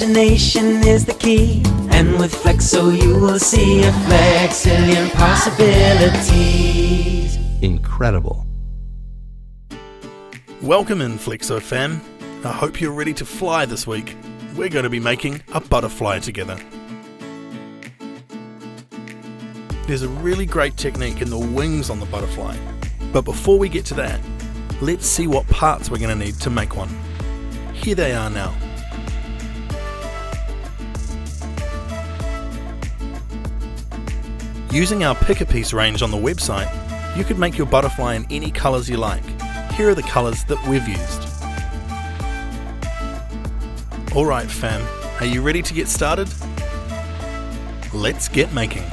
Imagination is the key, and with Flexo you will see a Flexillion possibilities. Incredible. Welcome in, Flexo fam. I hope you're ready to fly this week. We're going to be making a butterfly together. There's a really great technique in the wings on the butterfly, but before we get to that, let's see what parts we're going to need to make one. Here they are now. Using our pick-a-piece range on the website, you could make your butterfly in any colours you like. Here are the colours that we've used. Alright fam, are you ready to get started? Let's get making.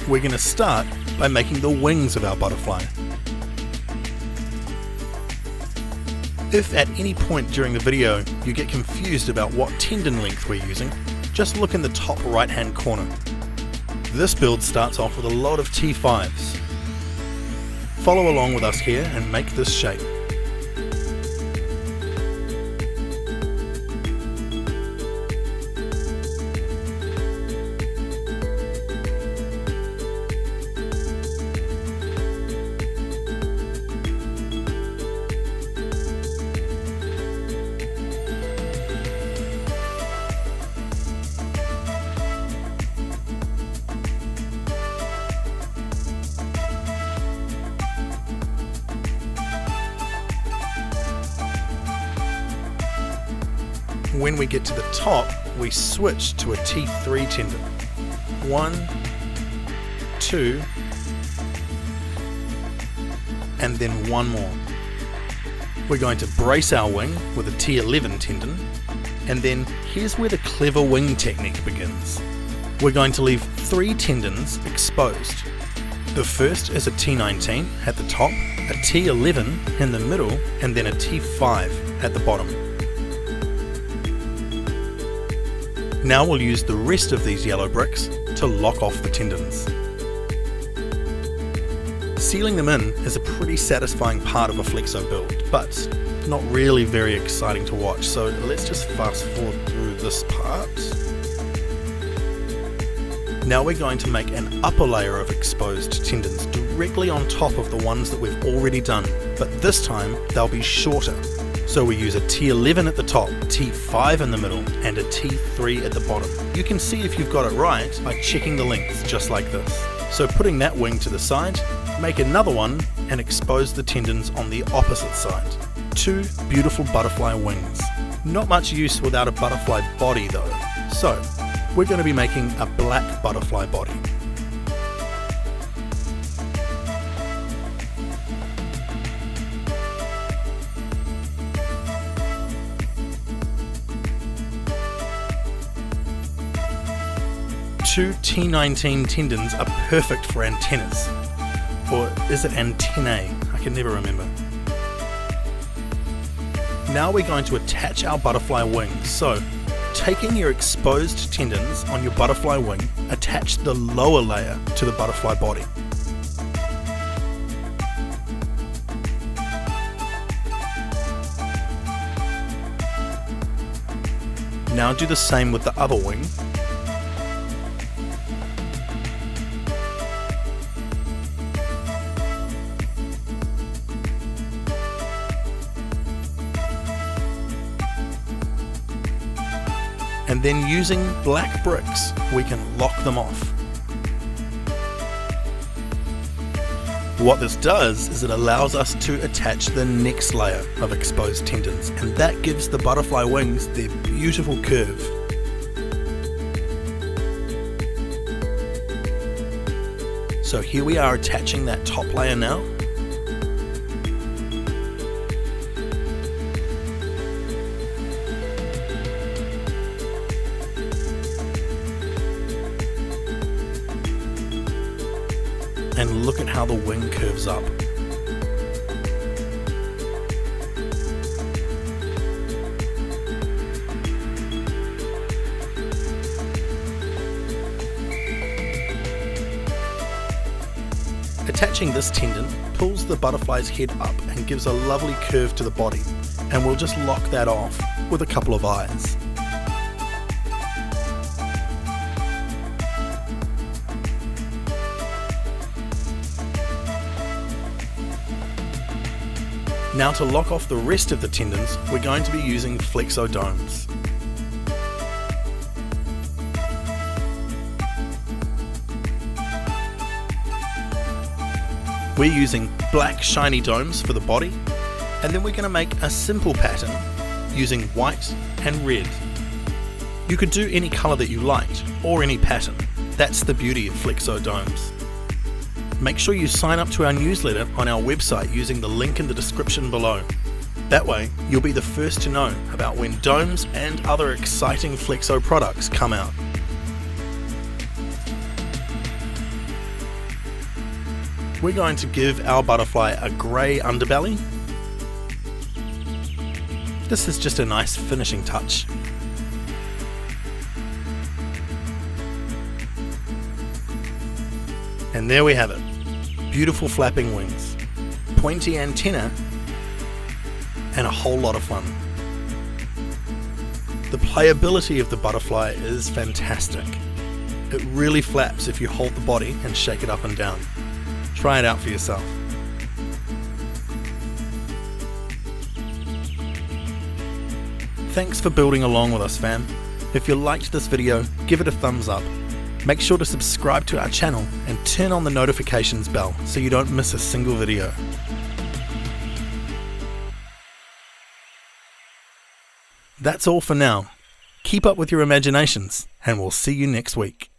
We're going to start by making the wings of our butterfly. If at any point during the video you get confused about what tendon length we're using, just look in the top right hand corner. This build starts off with a lot of T5s. Follow along with us here and make this shape. When we get to the top, we switch to a T3 tendon. 1, 2, and then one more. We're going to brace our wing with a T11 tendon, and then here's where the clever wing technique begins. We're going to leave 3 tendons exposed. The first is a T19 at the top, a T11 in the middle, and then a T5 at the bottom. Now we'll use the rest of these yellow bricks to lock off the tendons. Sealing them in is a pretty satisfying part of a Flexo build, but not really very exciting to watch, so let's just fast forward through this part. Now we're going to make an upper layer of exposed tendons directly on top of the ones that we've already done, but this time they'll be shorter. So we use a T11 at the top, T5 in the middle, and a T3 at the bottom. You can see if you've got it right by checking the length just like this. So putting that wing to the side, make another one and expose the tendons on the opposite side. 2 beautiful butterfly wings. Not much use without a butterfly body though. So we're going to be making a black butterfly body. Two T19 tendons are perfect for antennas. Or is it antennae? I can never remember. Now we're going to attach our butterfly wings. So, taking your exposed tendons on your butterfly wing, attach the lower layer to the butterfly body. Now do the same with the other wing. And then using black bricks, we can lock them off. What this does is it allows us to attach the next layer of exposed tendons, and that gives the butterfly wings their beautiful curve. So here we are attaching that top layer now. And look at how the wing curves up. Attaching this tendon pulls the butterfly's head up and gives a lovely curve to the body, and we'll just lock that off with a couple of eyes. Now to lock off the rest of the tendons, we're going to be using Flexo Domes. We're using black shiny domes for the body, and then we're going to make a simple pattern using white and red. You could do any colour that you liked, or any pattern. That's the beauty of Flexo Domes. Make sure you sign up to our newsletter on our website using the link in the description below. That way, you'll be the first to know about when domes and other exciting Flexo products come out. We're going to give our butterfly a grey underbelly. This is just a nice finishing touch. And there we have it. Beautiful flapping wings, pointy antenna, and a whole lot of fun. The playability of the butterfly is fantastic. It really flaps if you hold the body and shake it up and down. Try it out for yourself. Thanks for building along with us, fam. If you liked this video, give it a thumbs up. Make sure to subscribe to our channel and turn on the notifications bell so you don't miss a single video. That's all for now. Keep up with your imaginations, and we'll see you next week.